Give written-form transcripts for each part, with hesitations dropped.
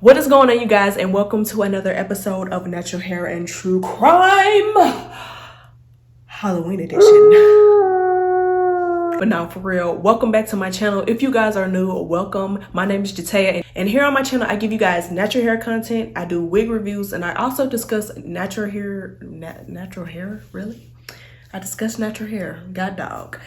What is going on, you guys, and welcome to another episode of Natural Hair and True Crime Halloween edition. But now, for real, welcome back to my channel. If you guys are new, welcome. My name is Jataia, and here on my channel I give you guys natural hair content. I do wig reviews, and I also discuss natural hair. Really? I discuss natural hair. God dog.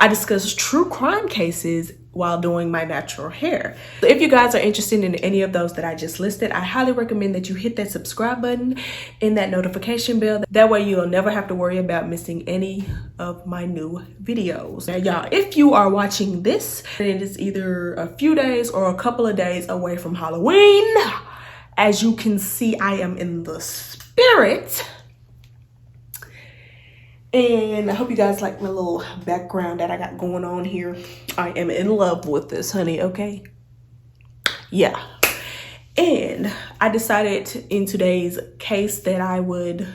I discuss true crime cases while doing my natural hair. So if you guys are interested in any of those that I just listed, I highly recommend that you hit that subscribe button and that notification bell. That way you'll never have to worry about missing any of my new videos. Now y'all, if you are watching this, and it is either a few days or a couple of days away from Halloween, as you can see, I am in the spirit. And I hope you guys like my little background that I got going on here. I am in love with this, honey, okay? Yeah. And I decided in today's case that I would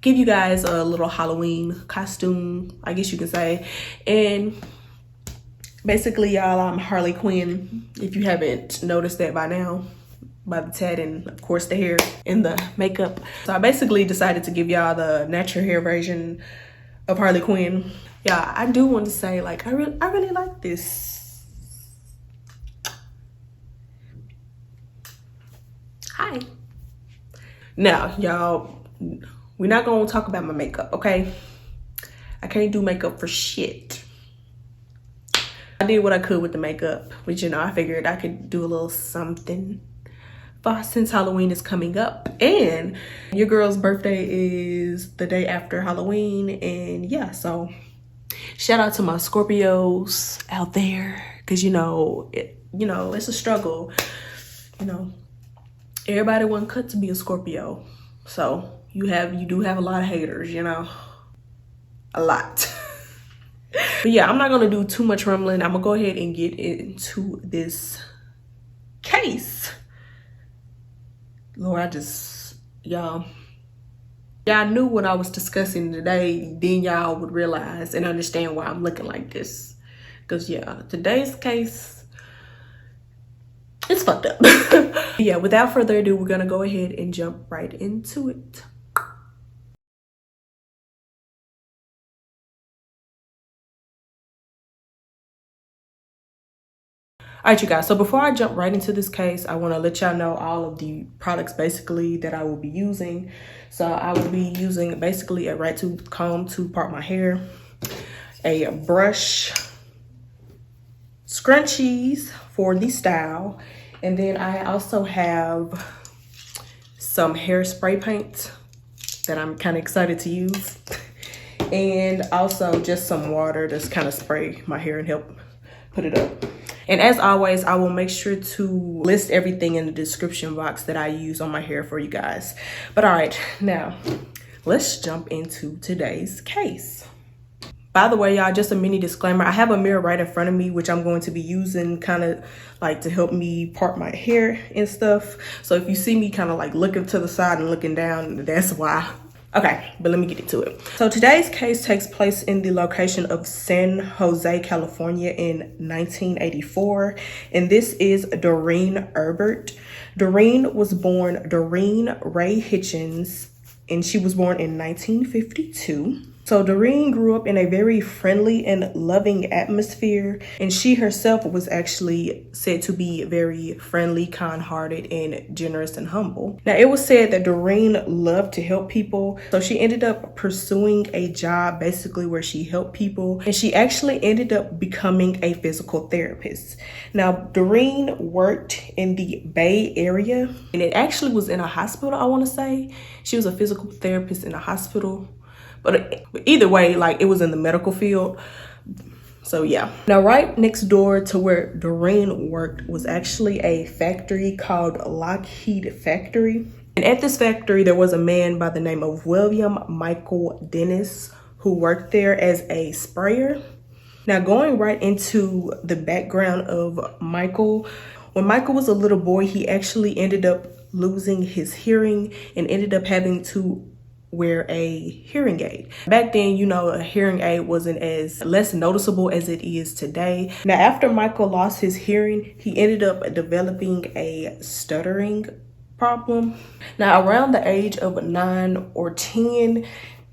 give you guys a little Halloween costume, I guess you could say. And basically, y'all, I'm Harley Quinn, if you haven't noticed that by now. By the tat and of course the hair and the makeup. So I basically decided to give y'all the natural hair version of Harley Quinn. Yeah, I do want to say, like, I really like this. Hi. Now, y'all, we're not gonna talk about my makeup, okay? I can't do makeup for shit. I did what I could with the makeup, but you know, I figured I could do a little something. But since Halloween is coming up and your girl's birthday is the day after Halloween, and yeah, so shout out to my Scorpios out there, because you know it's a struggle. You know, everybody wasn't cut to be a Scorpio, so you do have a lot of haters, you know, a lot. But yeah, I'm not gonna do too much rambling. I'm gonna go ahead and get into this case. Lord, y'all knew what I was discussing today, then y'all would realize and understand why I'm looking like this. Because yeah, today's case, it's fucked up. Yeah, without further ado, we're gonna go ahead and jump right into it. All right, you guys, so before I jump right into this case, I want to let y'all know all of the products basically that I will be using. So I will be using basically a right tooth comb to part my hair, a brush, scrunchies for the style, and then I also have some hairspray paint that I'm kind of excited to use, and also just some water to kind of spray my hair and help put it up. And as always, I will make sure to list everything in the description box that I use on my hair for you guys. But all right, now let's jump into today's case. By the way, y'all, just a mini disclaimer. I have a mirror right in front of me, which I'm going to be using kind of like to help me part my hair and stuff. So if you see me kind of like looking to the side and looking down, that's why. Okay, but let me get into it. So today's case takes place in the location of San Jose, California in 1984. And this is Doreen Erbert. Doreen was born Doreen Ray Hitchens, and she was born in 1952. So Doreen grew up in a very friendly and loving atmosphere, and she herself was actually said to be very friendly, kind-hearted, and generous and humble. Now, it was said that Doreen loved to help people, so she ended up pursuing a job basically where she helped people, and she actually ended up becoming a physical therapist. Now, Doreen worked in the Bay Area, and it actually was in a hospital, I want to say. She was a physical therapist in a hospital. But either way, like, it was in the medical field. So yeah. Now, right next door to where Doreen worked was actually a factory called Lockheed Factory. And at this factory, there was a man by the name of William Michael Dennis who worked there as a sprayer. Now, going right into the background of Michael, when Michael was a little boy, he actually ended up losing his hearing and ended up having to wear a hearing aid. Back then, you know, a hearing aid wasn't as less noticeable as it is today. Now, after Michael lost his hearing, he ended up developing a stuttering problem. Now, around the age of 9 or 10,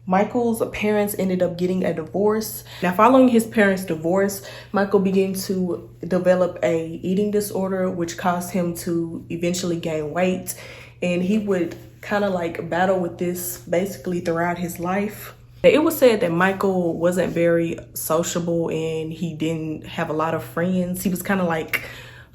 Michael's parents ended up getting a divorce. Now, following his parents' divorce, Michael began to develop a eating disorder, which caused him to eventually gain weight. And he would kind of like battle with this basically throughout his life. It was said that Michael wasn't very sociable and he didn't have a lot of friends. He was kind of like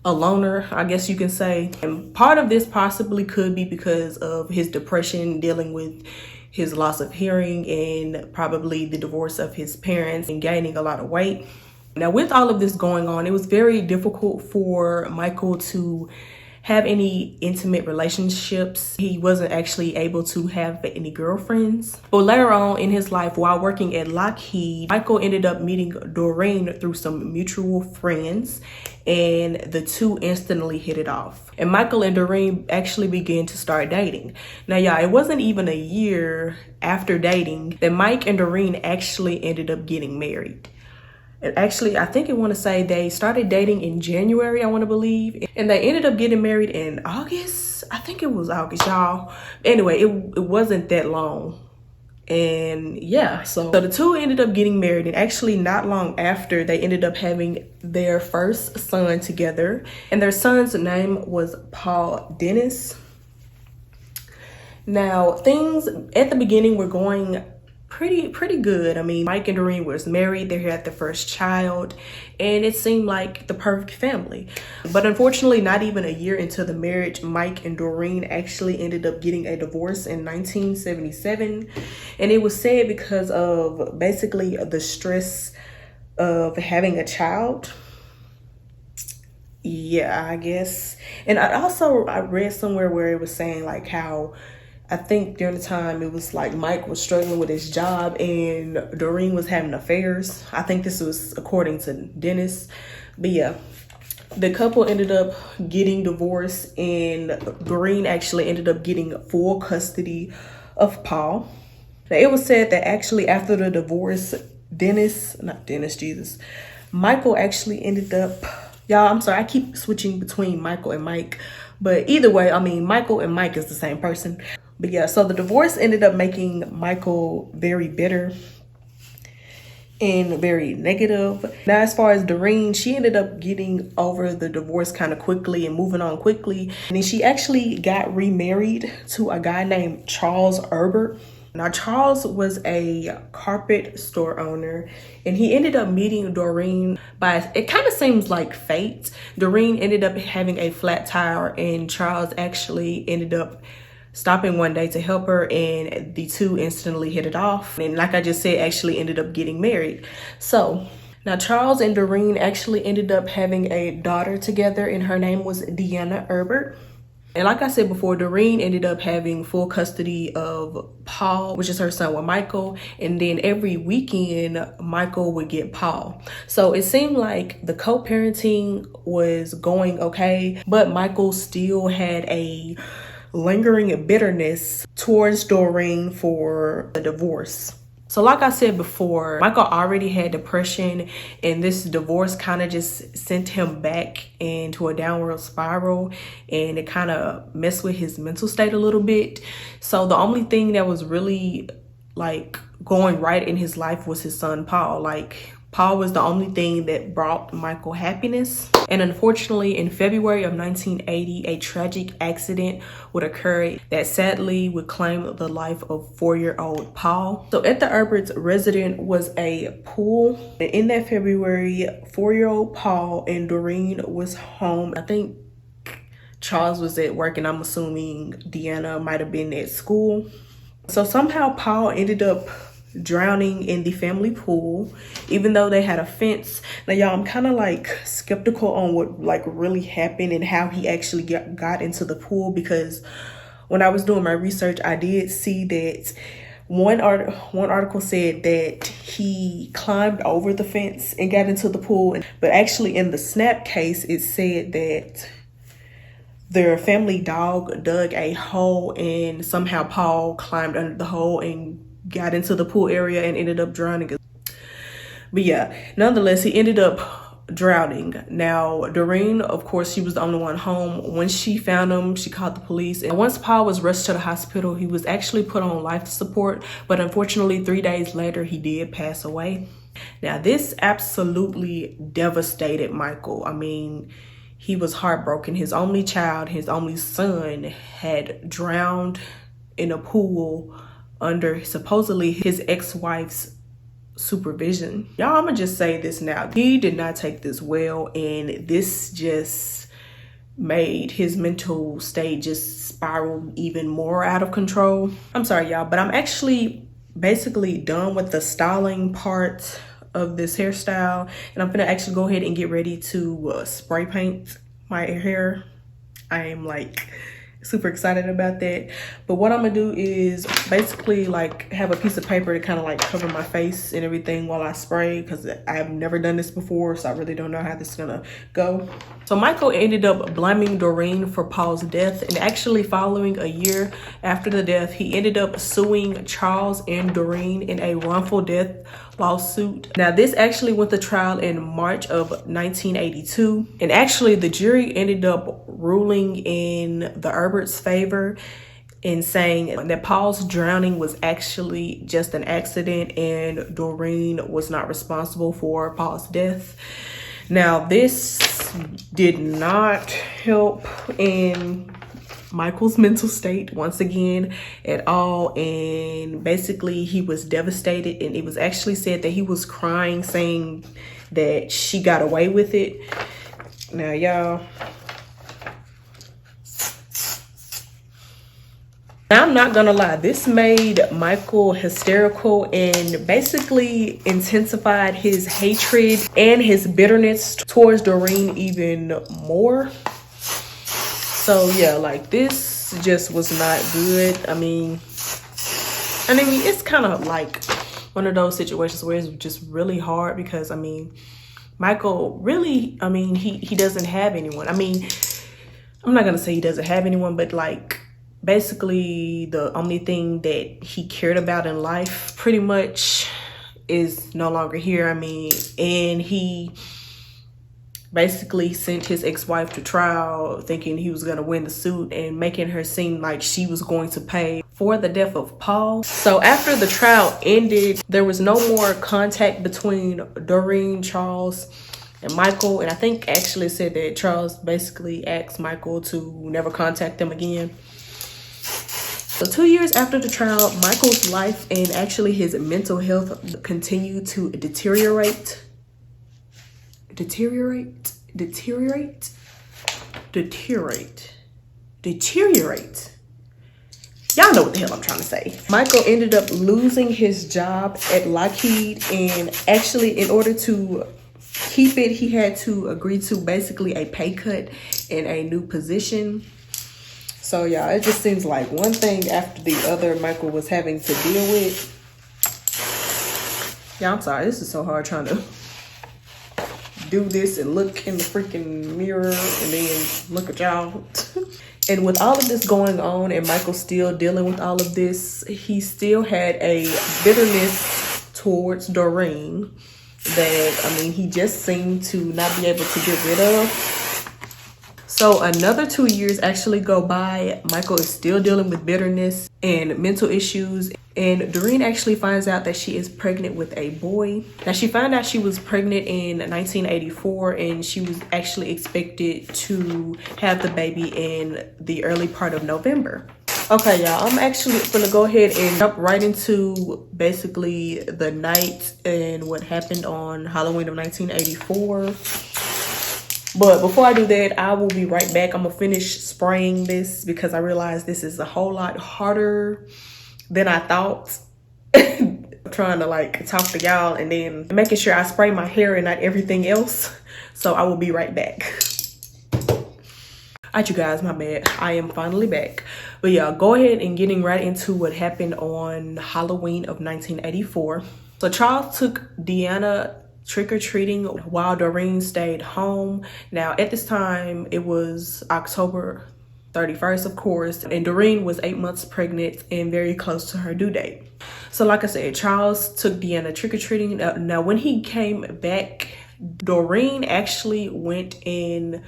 a loner, I guess you can say. And part of this possibly could be because of his depression, dealing with his loss of hearing and probably the divorce of his parents and gaining a lot of weight. Now, with all of this going on, it was very difficult for Michael to have any intimate relationships. He wasn't actually able to have any girlfriends. But later on in his life, while working at Lockheed, Michael ended up meeting Doreen through some mutual friends, and the two instantly hit it off. And Michael and Doreen actually began to start dating. Now, y'all, it wasn't even a year after dating that Mike and Doreen actually ended up getting married. And actually, I think I want to say they started dating in January, I want to believe. And they ended up getting married in August. I think it was August, y'all. Anyway, it wasn't that long. And yeah, so the two ended up getting married. And actually, not long after, they ended up having their first son together. And their son's name was Paul Dennis. Now, things at the beginning were going pretty good. I mean, Mike and Doreen was married, they had their first child, and it seemed like the perfect family. But unfortunately, not even a year into the marriage, Mike and Doreen actually ended up getting a divorce in 1977. And it was said because of basically the stress of having a child. Yeah, I guess. And I read somewhere where it was saying like how I think during the time it was like Mike was struggling with his job and Doreen was having affairs. I think this was according to Dennis. But yeah, the couple ended up getting divorced and Doreen actually ended up getting full custody of Paul. Now, it was said that actually after the divorce, Michael actually ended up, y'all, I'm sorry, I keep switching between Michael and Mike. But either way, I mean, Michael and Mike is the same person. But yeah, so the divorce ended up making Michael very bitter and very negative. Now, as far as Doreen, she ended up getting over the divorce kind of quickly and moving on quickly. And then she actually got remarried to a guy named Charles Erbert. Now, Charles was a carpet store owner, and he ended up meeting Doreen by, it kind of seems like fate. Doreen ended up having a flat tire, and Charles actually ended up stopping one day to help her, and the two instantly hit it off. And like I just said, actually ended up getting married. So now Charles and Doreen actually ended up having a daughter together, and her name was Deanna Erbert. And like I said before, Doreen ended up having full custody of Paul, which is her son with Michael. And then every weekend, Michael would get Paul. So it seemed like the co-parenting was going okay, but Michael still had a lingering bitterness towards Doreen for the divorce. So like I said before, Michael already had depression, and this divorce kind of just sent him back into a downward spiral, and it kind of messed with his mental state a little bit. So the only thing that was really like going right in his life was his son Paul. Like, Paul was the only thing that brought Michael happiness. And unfortunately, in February of 1980, a tragic accident would occur that sadly would claim the life of 4-year-old Paul. So at the Erbert's residence was a pool. And in that February, 4-year-old Paul and Doreen was home. I think Charles was at work, and I'm assuming Deanna might have been at school. So somehow Paul ended up drowning in the family pool, even though they had a fence. Now, y'all, I'm kind of like skeptical on what like really happened and how he actually got into the pool, because when I was doing my research, I did see that one article said that he climbed over the fence and got into the pool, but actually in the snap case, it said that their family dog dug a hole, and somehow Paul climbed under the hole and got into the pool area and ended up drowning. But yeah, nonetheless, he ended up drowning. Now, Doreen, of course, she was the only one home. When she found him, she called the police. And once Paul was rushed to the hospital, he was actually put on life support. But unfortunately, 3 days later, he did pass away. Now, this absolutely devastated Michael. I mean, he was heartbroken. His only child, his only son, had drowned in a pool under supposedly his ex-wife's supervision. Y'all, I'm gonna just say this now. He did not take this well, and this just made his mental state just spiral even more out of control. I'm sorry, y'all, but I'm actually basically done with the styling part of this hairstyle, and I'm gonna actually go ahead and get ready to spray paint my hair. I am like super excited about that. But what I'm gonna do is basically like have a piece of paper to kind of like cover my face and everything while I spray, because I've never done this before, so I really don't know how this is gonna go. So Michael ended up blaming Doreen for Paul's death, and actually following a year after the death, he ended up suing Charles and Doreen in a wrongful death lawsuit. Now, this actually went to trial in March of 1982, and actually the jury ended up ruling in the Erbert's favor in saying that Paul's drowning was actually just an accident and Doreen was not responsible for Paul's death. Now, this did not help in Michael's mental state once again at all, and basically he was devastated, and it was actually said that he was crying, saying that she got away with it. Now, y'all, I'm not gonna lie, this made Michael hysterical and basically intensified his hatred and his bitterness towards Doreen even more. So yeah, like this just was not good. I mean, it's kind of like one of those situations where it's just really hard, because I mean, Michael really, he doesn't have anyone. I mean, I'm not gonna say he doesn't have anyone, but like basically the only thing that he cared about in life pretty much is no longer here. I mean, and he basically sent his ex-wife to trial thinking he was going to win the suit and making her seem like she was going to pay for the death of Paul. So after the trial ended, there was no more contact between Doreen, Charles, and Michael. And I think actually said that Charles basically asked Michael to never contact them again. So 2 years after the trial, Michael's life and actually his mental health continued to deteriorate. Deteriorate. Y'all know what the hell I'm trying to say. Michael ended up losing his job at Lockheed, and actually in order to keep it, he had to agree to basically a pay cut in a new position. So yeah, it just seems like one thing after the other Michael was having to deal with. Yeah, I'm sorry, this is so hard trying to do this and look in the freaking mirror and then look at y'all. And with all of this going on and Michael still dealing with all of this, he still had a bitterness towards Doreen that, he just seemed to not be able to get rid of. So another 2 years actually go by. Michael is still dealing with bitterness and mental issues. And Doreen actually finds out that she is pregnant with a boy. Now, she found out she was pregnant in 1984, and she was actually expected to have the baby in the early part of November. Okay, y'all, I'm actually gonna go ahead and jump right into basically the night and what happened on Halloween of 1984. But before I do that, I will be right back. I'm gonna finish spraying this because I realized this is a whole lot harder than I thought. Trying to like talk to y'all and then making sure I spray my hair and not everything else. So I will be right back. Alright, you guys, my bad. I am finally back. But yeah, go ahead and getting right into what happened on Halloween of 1984. So Charles took Deanna trick-or-treating while Doreen stayed home. Now, at this time, it was October 31st, of course, and Doreen was 8 months pregnant and very close to her due date. So like I said, Charles took Deanna trick-or-treating. Now when he came back, Doreen actually went and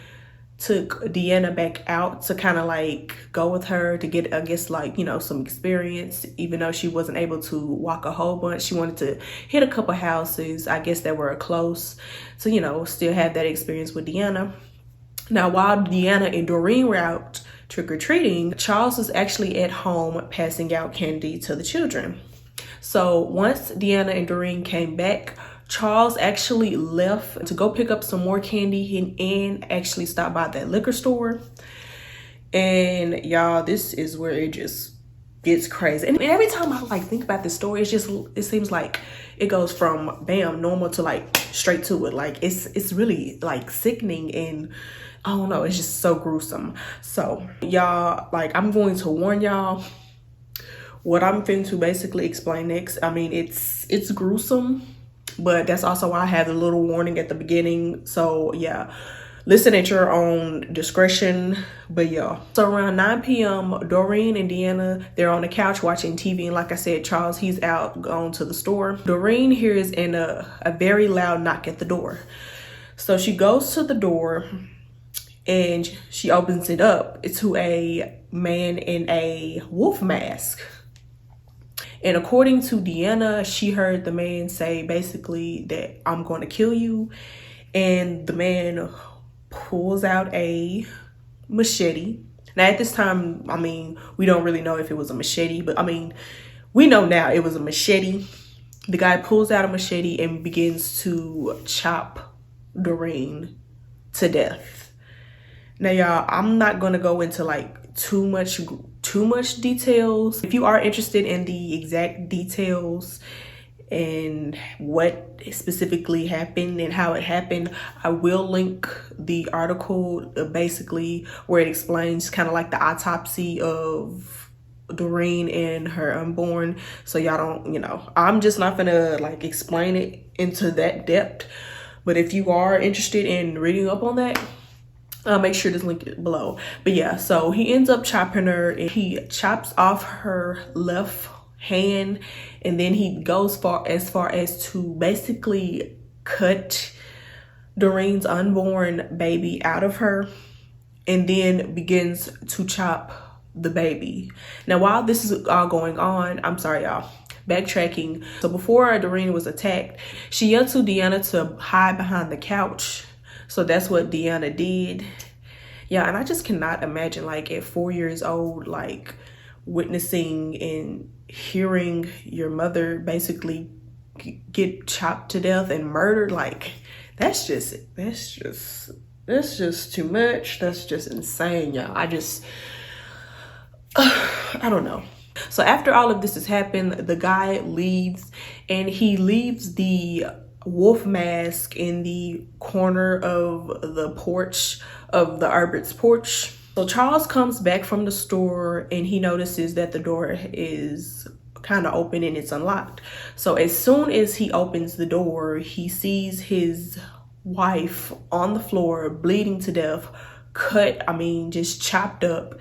took Deanna back out to kind of like go with her to get, I guess, like, you know, some experience. Even though she wasn't able to walk a whole bunch, she wanted to hit a couple houses, I guess, that were close, so, you know, still have that experience with Deanna. Now while Deanna and Doreen were out trick-or-treating, Charles was actually at home passing out candy to the children. So once Deanna and Doreen came back, Charles actually left to go pick up some more candy and actually stopped by that liquor store. And y'all, this is where it just gets crazy. And every time I like think about this story, it seems like it goes from bam, normal to like straight to it. Like it's really like sickening, and I don't know, it's just so gruesome. So y'all, like, I'm going to warn y'all what I'm finna to basically explain next. I mean, it's gruesome, but that's also why I have the little warning at the beginning. So yeah, listen at your own discretion. But yeah, so around 9 p.m, Doreen and Deanna, they're on the couch watching TV. And like I said, Charles, he's out going to the store. Doreen hears a very loud knock at the door. So she goes to the door and she opens it up. It's to a man in a wolf mask. And according to Deanna, she heard the man say basically that I'm going to kill you. And the man pulls out a machete. Now at this time, I mean, we don't really know if it was a machete, but I mean, we know now it was a machete. The guy pulls out a machete and begins to chop Doreen to death. Now y'all, I'm not going to go into like too much details. If you are interested in the exact details and what specifically happened and how it happened, I will link the article basically where it explains kind of like the autopsy of Doreen and her unborn. So y'all don't, you know, I'm just not gonna like explain it into that depth. But if you are interested in reading up on that, I'll make sure to link it below. But yeah, so he ends up chopping her, and he chops off her left hand, and then he goes as far as to basically cut Doreen's unborn baby out of her, and then begins to chop the baby. Now while this is all going on, I'm sorry y'all, backtracking. So before Doreen was attacked, she yelled to Deanna to hide behind the couch. So that's what Deanna did. Yeah, and I just cannot imagine, like, at 4 years old, like, witnessing and hearing your mother basically get chopped to death and murdered. Like, that's just too much. That's just insane, y'all. I don't know. So after all of this has happened, the guy leaves, and he leaves the wolf mask in the corner of the porch of the Erbert's porch. So Charles comes back from the store, and he notices that the door is kind of open and it's unlocked. So as soon as he opens the door, he sees his wife on the floor bleeding to death, cut, I mean, just chopped up,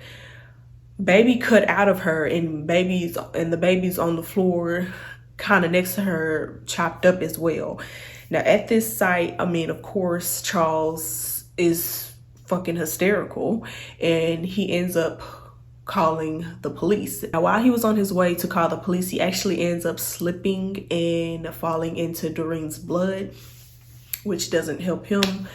baby cut out of her, and the baby's on the floor kind of next to her, chopped up as well. Now at this site, I mean, of course, Charles is fucking hysterical, and he ends up calling the police. Now while he was on his way to call the police, he actually ends up slipping and falling into Doreen's blood, which doesn't help him.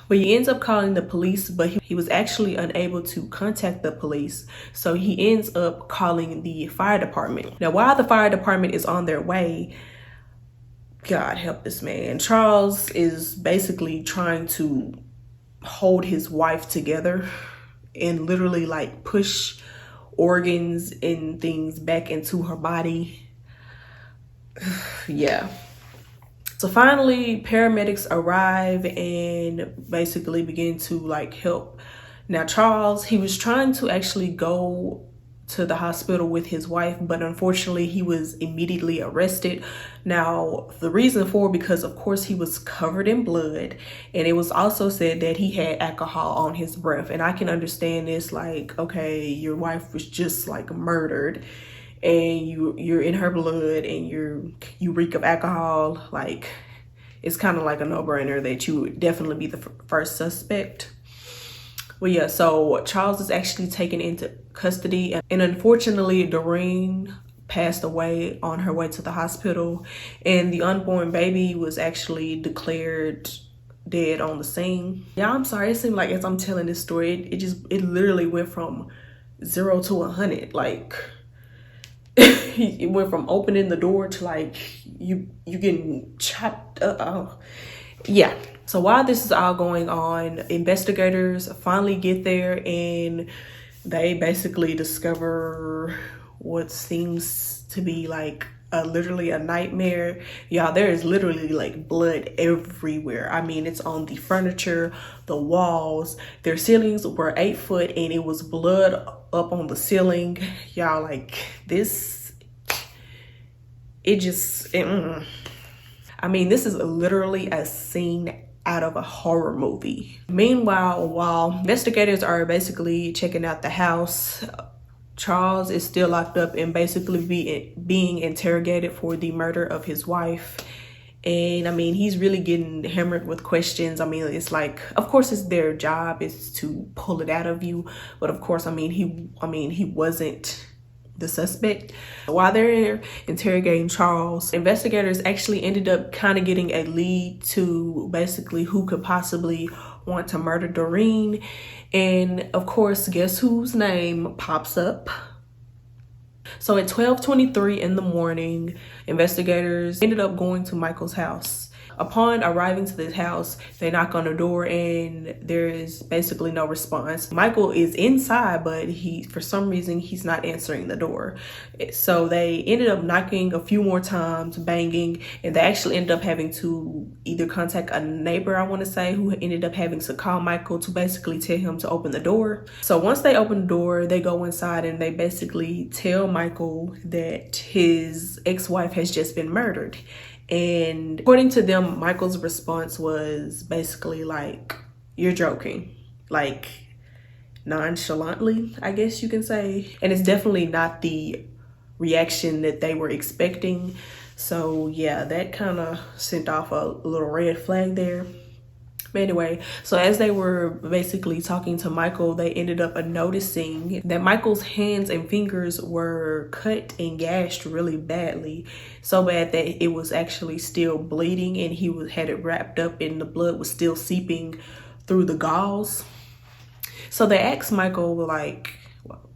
But he ends up calling the police, but he was actually unable to contact the police. So he ends up calling the fire department. Now, while the fire department is on their way, God help this man, Charles is basically trying to hold his wife together and literally like push organs and things back into her body. Yeah. So finally, paramedics arrive and basically begin to like help. Now Charles, he was trying to actually go to the hospital with his wife, but unfortunately he was immediately arrested. Now the reason for, because of course he was covered in blood, and it was also said that he had alcohol on his breath. And I can understand this, like, okay, your wife was just like murdered and you're in her blood and you reek of alcohol. Like, it's kind of like a no-brainer that you would definitely be the first suspect. Well, yeah, so Charles is actually taken into custody, and unfortunately Doreen passed away on her way to the hospital, and the unborn baby was actually declared dead on the scene. Yeah, I'm sorry, it seemed like as I'm telling this story, it literally went from 0 to 100. Like, it went from opening the door to like you getting chopped up. Oh. Yeah. So while this is all going on, investigators finally get there and they basically discover what seems to be like literally a nightmare. Y'all, there is literally like blood everywhere. I mean, it's on the furniture, the walls. Their ceilings were 8 foot and it was blood up on the ceiling. Y'all, like, this, I mean, this is literally a scene out of a horror movie. Meanwhile, while investigators are basically checking out the house, Charles is still locked up and basically being interrogated for the murder of his wife. And I mean, he's really getting hammered with questions. I mean, it's like, of course it's their job is to pull it out of you, but of course, he wasn't the suspect. While they're interrogating Charles, investigators actually ended up kind of getting a lead to basically who could possibly want to murder Doreen. And of course, guess whose name pops up? So at 12:23 in the morning, investigators ended up going to Michael's house. Upon arriving to this house, they knock on the door and there is basically no response. Michael is inside, but for some reason, he's not answering the door. So they ended up knocking a few more times, banging, and they actually ended up having to either contact a neighbor, I want to say, who ended up having to call Michael to basically tell him to open the door. So once they open the door, they go inside and they basically tell Michael that his ex-wife has just been murdered. And according to them, Michael's response was basically like, you're joking, like nonchalantly, I guess you can say. And it's definitely not the reaction that they were expecting. So yeah, that kind of sent off a little red flag there. But anyway, so as they were basically talking to Michael, they ended up noticing that Michael's hands and fingers were cut and gashed really badly. So bad that it was actually still bleeding and he had it wrapped up and the blood was still seeping through the gauze. So they asked Michael, like,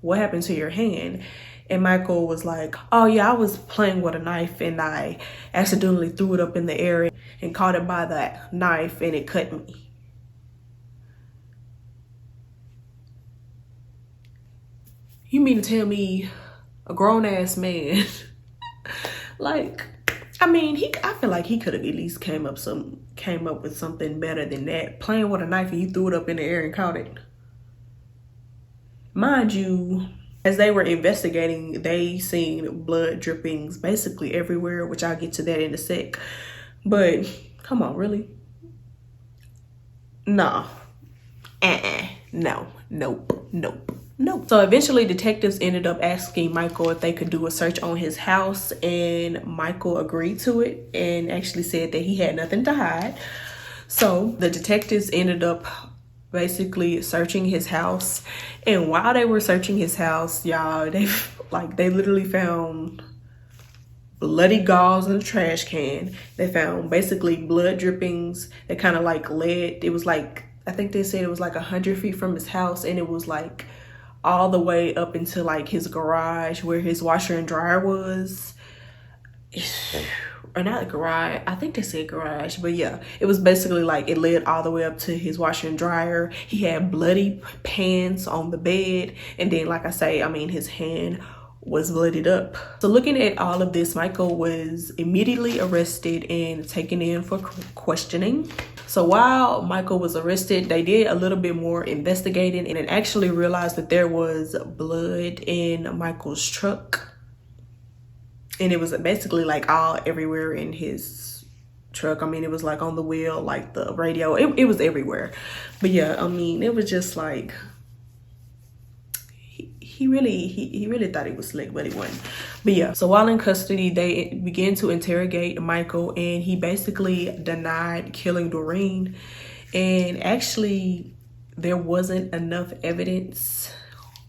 what happened to your hand? And Michael was like, oh yeah, I was playing with a knife and I accidentally threw it up in the air and caught it by that knife and it cut me. You mean to tell me a grown-ass man, like, I mean, I feel like he could have at least came up with something better than that. Playing with a knife and you threw it up in the air and caught it. Mind you, as they were investigating, they seen blood drippings basically everywhere, which I'll get to that in a sec. But come on, really? No. No. Nope. So eventually detectives ended up asking Michael if they could do a search on his house, and Michael agreed to it and actually said that he had nothing to hide. So the detectives ended up basically searching his house, and while they were searching his house, y'all, they literally found bloody gauze in a trash can. They found basically blood drippings that kind of like led, it was like, I think they said it was like 100 feet from his house, and it was like all the way up into like his garage where his washer and dryer was. Or not a garage, I think they said garage, but yeah, it was basically like it led all the way up to his washer and dryer. He had bloody pants on the bed, and then like I say, I mean, his hand was bloodied up. So looking at all of this, Michael was immediately arrested and taken in for questioning. So while Michael was arrested, they did a little bit more investigating and actually realized that there was blood in Michael's truck. And it was basically like all everywhere in his truck. I mean, it was like on the wheel, like the radio, it was everywhere. But yeah, I mean, it was just like, he really thought he was slick, but he wasn't. But yeah, so while in custody, they began to interrogate Michael, and he basically denied killing Doreen. And actually, there wasn't enough evidence.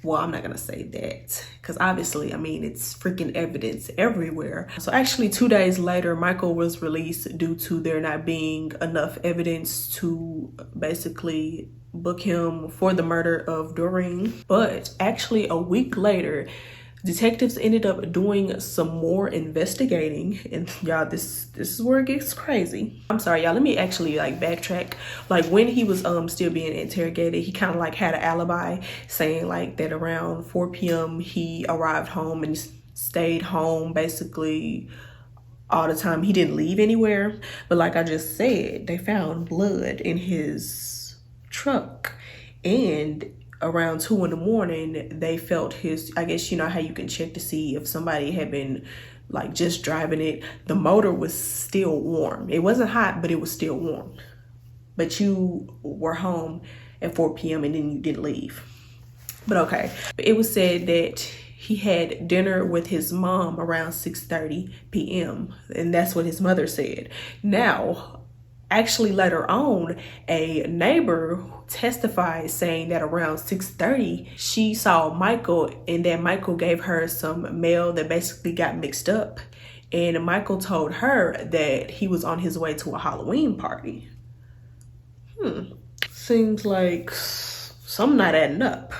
Well, I'm not gonna say that, because obviously, I mean, it's freaking evidence everywhere. So actually 2 days later, Michael was released due to there not being enough evidence to basically book him for the murder of Doreen. But actually a week later, detectives ended up doing some more investigating, and y'all, this is where it gets crazy. I'm sorry, y'all, let me actually like backtrack. Like when he was still being interrogated, he kind of like had an alibi saying like that around 4 p.m. he arrived home and stayed home basically all the time. He didn't leave anywhere. But like I just said, they found blood in his truck, and around 2 in the morning they felt his, I guess, you know how you can check to see if somebody had been like just driving it, the motor was still warm. It wasn't hot, but it was still warm. But you were home at 4 p.m. and then you didn't leave. But okay, it was said that he had dinner with his mom around 6:30 p.m. and that's what his mother said. Now actually later on, a neighbor testified saying that around 6:30 she saw Michael, and that Michael gave her some mail that basically got mixed up, and Michael told her that he was on his way to a Halloween party. Seems like something not adding up.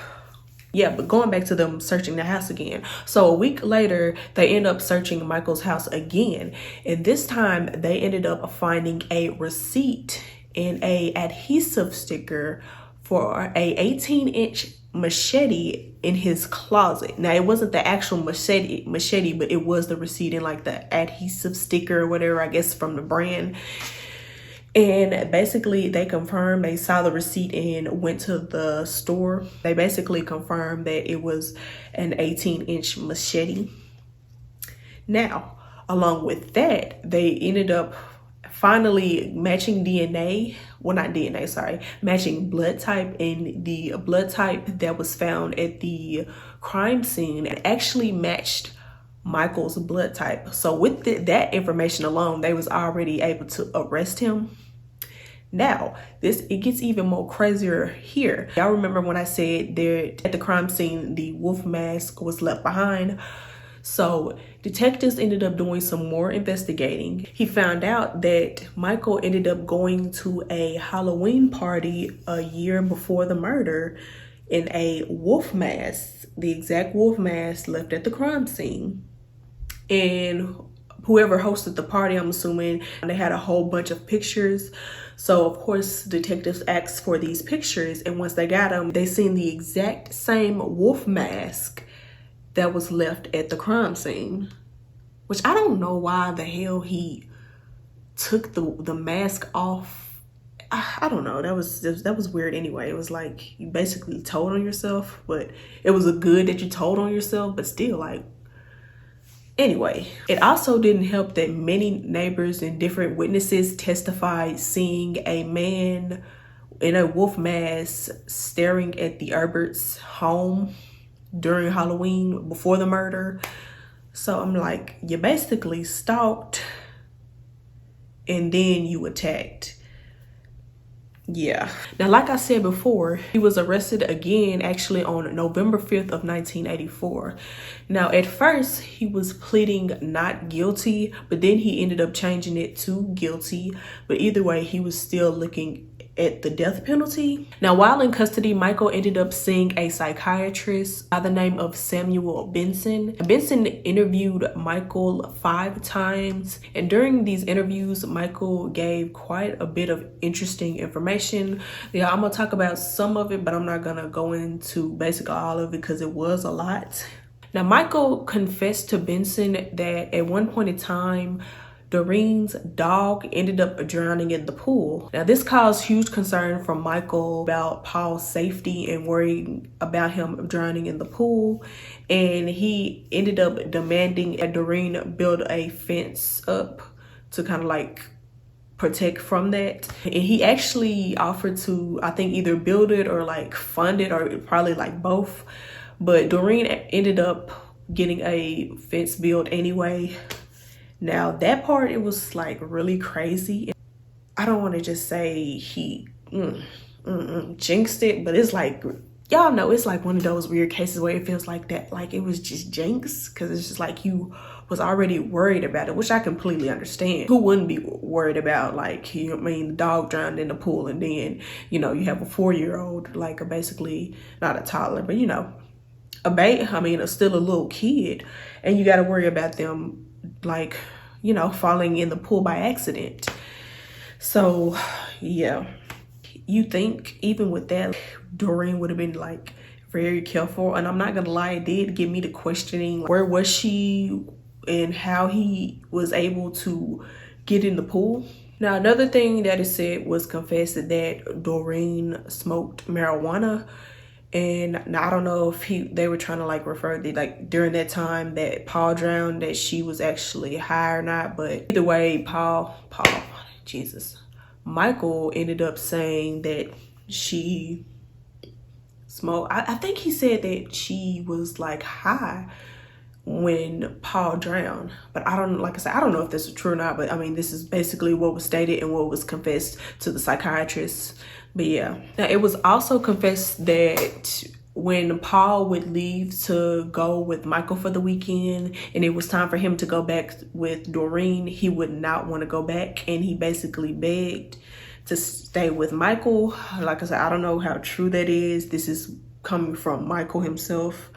Yeah, but going back to them searching the house again. So a week later, they end up searching Michael's house again. And this time they ended up finding a receipt and a adhesive sticker for a 18-inch machete in his closet. Now it wasn't the actual machete, but it was the receipt and like the adhesive sticker or whatever, I guess from the brand. And basically they confirmed, they saw the receipt and went to the store. They basically confirmed that it was an 18-inch machete. Now, along with that, they ended up finally matching DNA. Well, not DNA, sorry. Matching blood type, and the blood type that was found at the crime scene actually matched Michael's blood type. So with that information alone, they was already able to arrest him. Now, it gets even more crazier here. Y'all remember when I said there at the crime scene, the wolf mask was left behind? So detectives ended up doing some more investigating. He found out that Michael ended up going to a Halloween party a year before the murder in a wolf mask, the exact wolf mask left at the crime scene. And whoever hosted the party, I'm assuming, they had a whole bunch of pictures. So of course detectives asked for these pictures, and once they got them, they seen the exact same wolf mask that was left at the crime scene. Which I don't know why the hell he took the mask off. I don't know, that was weird anyway. It was like you basically told on yourself, but it was a good that you told on yourself, but still, like, anyway. It also didn't help that many neighbors and different witnesses testified seeing a man in a wolf mask staring at the Erberts' home during Halloween before the murder. So I'm like, you basically stalked and then you attacked. Yeah. Now, like I said before, he was arrested again actually on November 5th of 1984. Now, at first, he was pleading not guilty, but then he ended up changing it to guilty. But either way, he was still looking at the death penalty. Now, while in custody, Michael ended up seeing a psychiatrist by the name of Samuel Benson. Benson interviewed Michael 5 times, and during these interviews, Michael gave quite a bit of interesting information. Yeah, I'm gonna talk about some of it, but I'm not gonna go into basically all of it because it was a lot. Now, Michael confessed to Benson that at one point in time, Doreen's dog ended up drowning in the pool. Now, this caused huge concern from Michael about Paul's safety and worrying about him drowning in the pool. And he ended up demanding that Doreen build a fence up to kind of like protect from that. And he actually offered to, I think, either build it or like fund it, or probably like both. But Doreen ended up getting a fence built anyway. Now that part, it was like really crazy. I don't want to just say he jinxed it, but it's like, y'all know, it's like one of those weird cases where it feels like that, like it was just jinx, because it's just like you was already worried about it, which I completely understand. Who wouldn't be worried about, like, you know what I mean, the dog drowned in the pool, and then, you know, you have a 4-year-old, like basically not a toddler, but you know, still a little kid, and you got to worry about them, like, you know, falling in the pool by accident. So yeah, you think even with that, Doreen would have been like very careful. And I'm not gonna lie, it did get me to questioning, where was she and how he was able to get in the pool. Now, another thing that is said was confessed that Doreen smoked marijuana. And now, I don't know if they were trying to like refer to, like, during that time that Paul drowned, that she was actually high or not. But either way, Michael ended up saying that she smoked. I think he said that she was like high when Paul drowned, but I don't know if this is true or not. But I mean, this is basically what was stated and what was confessed to the psychiatrist. But yeah, now it was also confessed that when Paul would leave to go with Michael for the weekend and it was time for him to go back with Doreen, he would not want to go back, and he basically begged to stay with Michael. Like I said, I don't know how true that is. This is coming from Michael himself.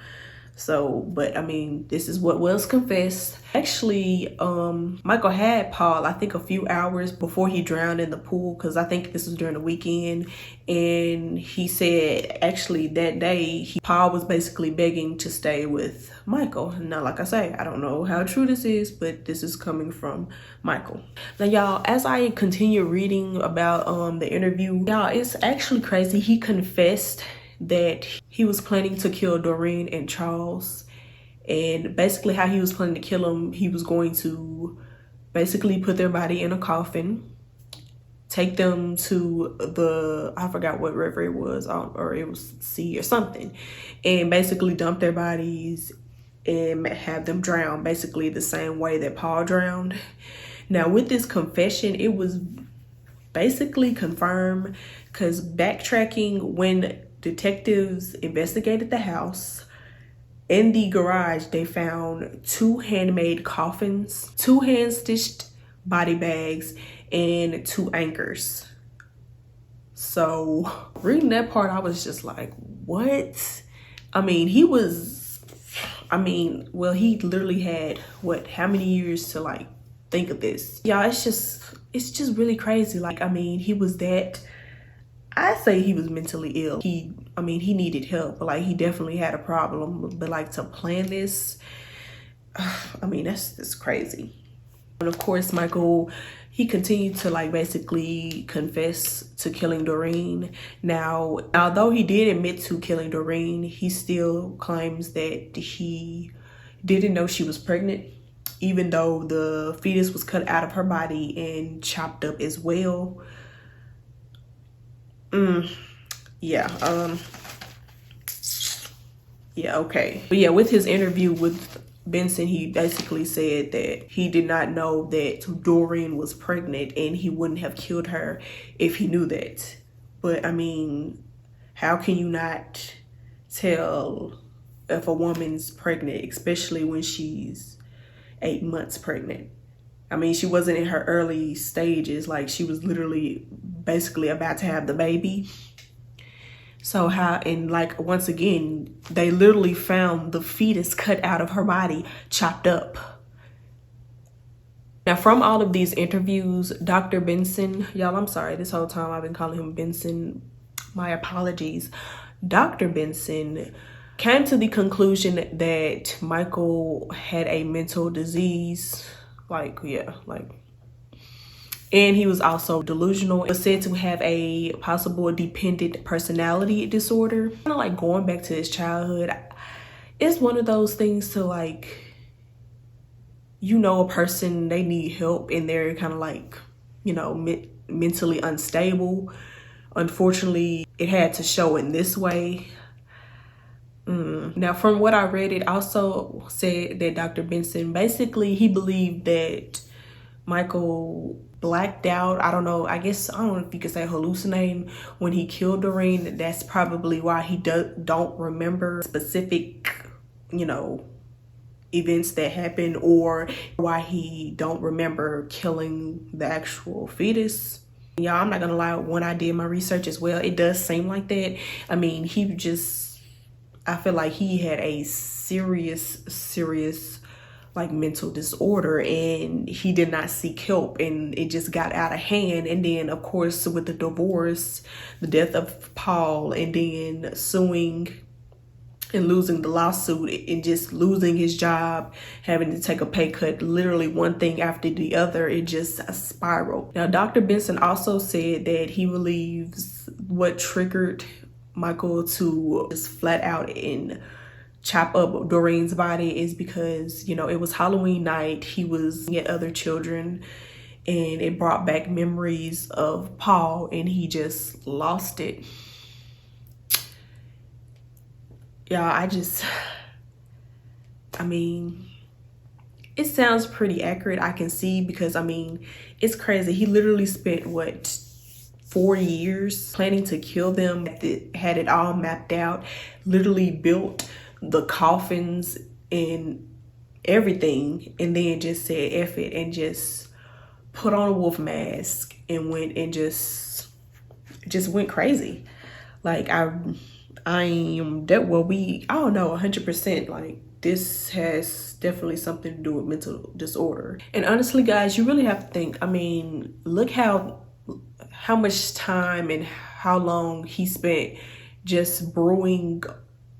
So, but I mean, this is what was confessed. Actually, Michael had Paul, I think, a few hours before he drowned in the pool, because I think this was during the weekend. And he said actually that day, Paul was basically begging to stay with Michael. Now, like I say, I don't know how true this is, but this is coming from Michael. Now, y'all, as I continue reading about the interview, y'all, it's actually crazy. He confessed that he was planning to kill Doreen and Charles, and basically how he was planning to kill them, he was going to basically put their body in a coffin, take them to I forgot what river it was, or it was sea or something, and basically dump their bodies and have them drown, basically the same way that Paul drowned. Now, with this confession, it was basically confirmed, because backtracking, when detectives investigated the house, in the garage they found 2 handmade coffins, 2 hand-stitched body bags, and 2 anchors. So reading that part, I was just like, what? I mean, he literally had how many years to like think of this? Yeah, it's just really crazy. Like, I mean, he was that, I say he was mentally ill. He needed help, but like, he definitely had a problem. But like, to plan this, I mean, that's crazy. And of course, Michael, he continued to like basically confess to killing Doreen. Now, although he did admit to killing Doreen, he still claims that he didn't know she was pregnant, even though the fetus was cut out of her body and chopped up as well. Yeah, okay. But yeah, with his interview with Benson, he basically said that he did not know that Doreen was pregnant, and he wouldn't have killed her if he knew that. But I mean, how can you not tell if a woman's pregnant, especially when she's 8 months pregnant? I mean, she wasn't in her early stages. Like, she was literally basically about to have the baby. So and like, once again, they literally found the fetus cut out of her body, chopped up. Now, from all of these interviews, Dr. Benson, y'all, I'm sorry, this whole time I've been calling him Benson. My apologies. Dr. Benson came to the conclusion that Michael had a mental disease. Like, yeah, like And he was also delusional. He was said to have a possible dependent personality disorder. Kind of like going back to his childhood, it's one of those things to like, you know, a person, they need help and they're kind of like, you know, mentally unstable. Unfortunately, it had to show in this way. Now, from what I read, it also said that Dr. Benson, basically, he believed that Michael blacked out. I don't know. I don't know if you could say hallucinating when he killed Doreen. That's probably why he don't remember specific, you know, events that happened, or why he don't remember killing the actual fetus. Y'all, I'm not gonna lie, when I did my research as well, it does seem like that. I mean, I feel like he had a serious like mental disorder, and he did not seek help, and it just got out of hand. And then of course with the divorce, the death of Paul, and then suing and losing the lawsuit, and just losing his job, having to take a pay cut, literally one thing after the other, it just spiraled. Now, Dr. Benson also said that he believes what triggered Michael to just flat out and chop up Doreen's body is because, you know, it was Halloween night. He was at other children, and it brought back memories of Paul, and he just lost it. Yeah, I mean, it sounds pretty accurate. I can see, because I mean, it's crazy. He literally spent what, 4 years planning to kill them, had it all mapped out, literally built the coffins and everything, and then just said F it and just put on a wolf mask and went and just went crazy. Like I am that well, I don't know 100%, like this has definitely something to do with mental disorder. And honestly guys, you really have to think, I mean, look how much time and how long he spent just brewing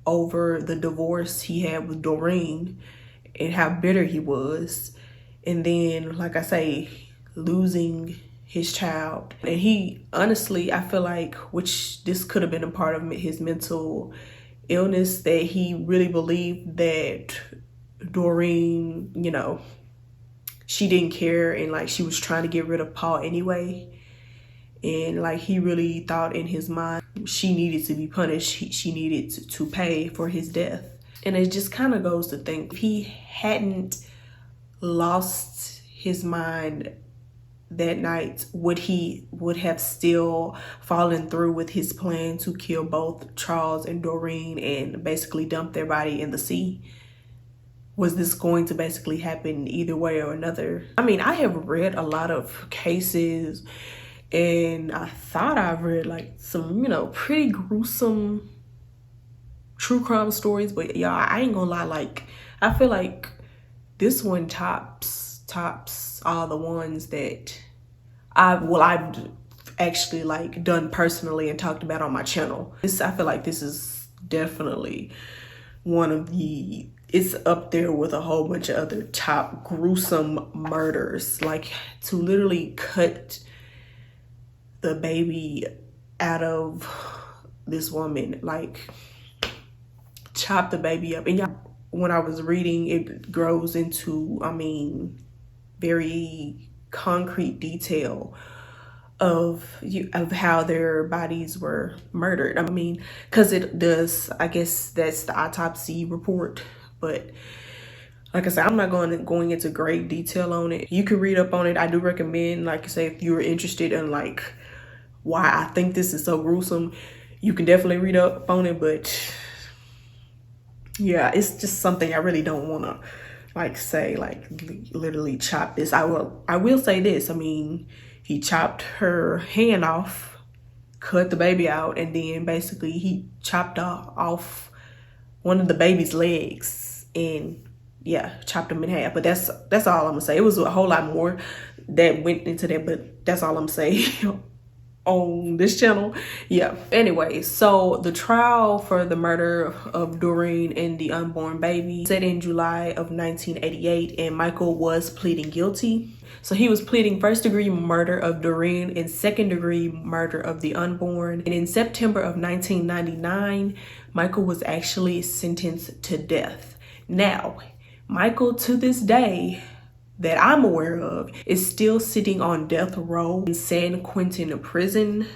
over the divorce he had with Doreen, and how bitter he was. And then, like I say, losing his child. And he, honestly, I feel like, which this could have been a part of his mental illness, that he really believed that Doreen, you know, she didn't care, and like she was trying to get rid of Paul anyway. And like he really thought in his mind she needed to be punished. She needed to pay for his death. And it just kind of goes to think, if he hadn't lost his mind that night, would have still fallen through with his plan to kill both Charles and Doreen and basically dump their body in the sea? Was this going to basically happen either way or another? I mean, I have read a lot of cases, and I thought I've read like some, you know, pretty gruesome true crime stories, but y'all, I ain't gonna lie, like I feel like this one tops all the ones that I've actually like done personally and talked about on my channel. I feel like this is definitely one of it's up there with a whole bunch of other top gruesome murders. Like, to literally cut the baby out of this woman, like chop the baby up. And yeah, when I was reading, it grows into, I mean, very concrete detail of how their bodies were murdered. I mean, because it does, I guess that's the autopsy report, but like I said, I'm not going into great detail on it. You can read up on it. I do recommend, like I say, if you're interested in like why I think this is so gruesome, you can definitely read up on it. But yeah, it's just something I really don't want to like say, like literally chop this. I will say this. I mean, he chopped her hand off, cut the baby out, and then basically he chopped off one of the baby's legs, and yeah, chopped him in half. But that's all I'm gonna say. It was a whole lot more that went into that, but that's all I'm saying. on this channel. Yeah, anyway, so the trial for the murder of Doreen and the unborn baby set in July of 1988, and Michael was pleading guilty. So he was pleading first-degree murder of Doreen and second-degree murder of the unborn. And in September of 1999, Michael was actually sentenced to death. Now, Michael, to this day, that I'm aware of, is still sitting on death row in San Quentin prison.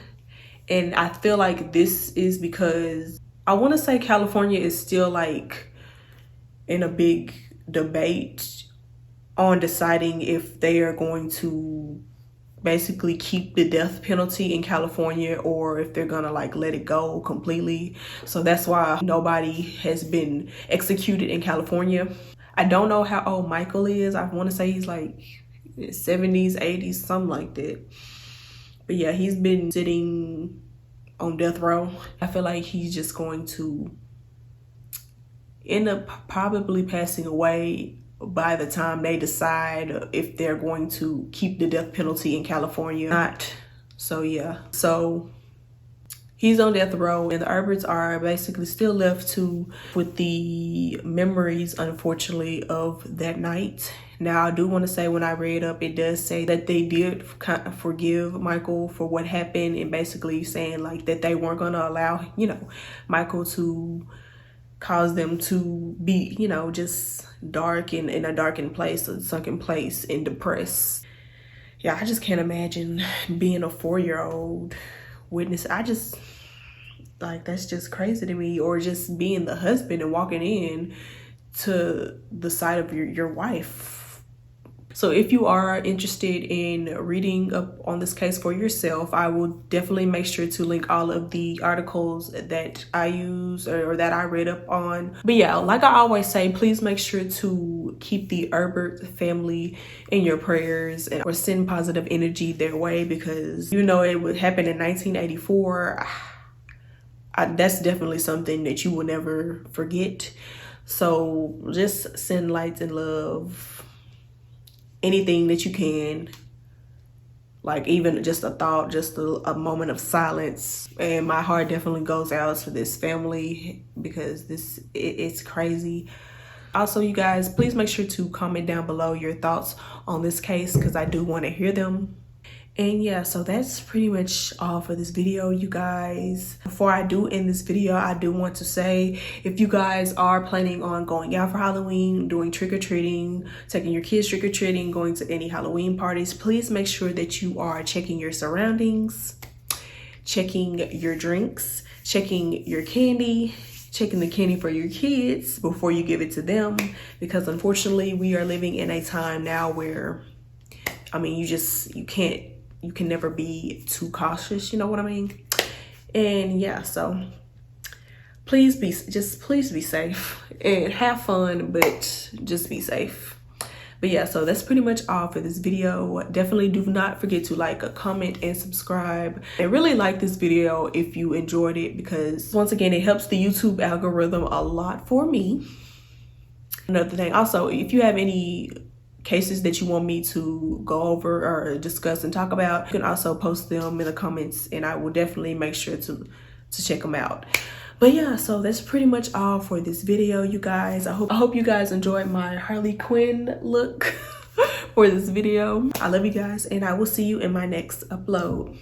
And I feel like this is because I want to say California is still like in a big debate on deciding if they are going to basically keep the death penalty in California or if they're gonna like let it go completely. So that's why nobody has been executed in California. I don't know how old Michael is. I want to say he's like 70s, 80s, something like that. But yeah, he's been sitting on death row. I feel like he's just going to end up probably passing away by the time they decide if they're going to keep the death penalty in California or not. So yeah, so he's on death row, and the Erberts are basically still left with the memories, unfortunately, of that night. Now, I do want to say, when I read up, it does say that they did forgive Michael for what happened, and basically saying like that they weren't going to allow, you know, Michael to cause them to be, you know, just dark in a darkened place, a sunken place, and depressed. Yeah, I just can't imagine being a 4-year-old witness. I just, like, that's just crazy to me. Or just being the husband and walking in to the side of your wife. So if you are interested in reading up on this case for yourself, I will definitely make sure to link all of the articles that I use or that I read up on. But yeah, like I always say, please make sure to keep the Erbert family in your prayers or send positive energy their way, because you know it would happen in 1984. That's definitely something that you will never forget. So just send lights and love, anything that you can, like even just a thought, just a moment of silence. And my heart definitely goes out to this family, because it's crazy. Also, you guys, please make sure to comment down below your thoughts on this case, because I do want to hear them. And yeah, so that's pretty much all for this video, you guys. Before I do end this video, I do want to say, if you guys are planning on going out for Halloween, doing trick-or-treating, taking your kids trick-or-treating, going to any Halloween parties, please make sure that you are checking your surroundings, checking your drinks, checking your candy, checking the candy for your kids before you give it to them. Because unfortunately, we are living in a time now where, I mean, you can never be too cautious, you know what I mean? And yeah, so please be safe and have fun, but just be safe. But yeah, so that's pretty much all for this video. Definitely do not forget to like, comment, and subscribe. And really like this video if you enjoyed it, because once again, it helps the YouTube algorithm a lot for me. Another thing, also, if you have any cases that you want me to go over or discuss and talk about, you can also post them in the comments, and I will definitely make sure to check them out. But yeah, so that's pretty much all for this video, you guys. I hope you guys enjoyed my Harley Quinn look for this video. I love you guys, and I will see you in my next upload.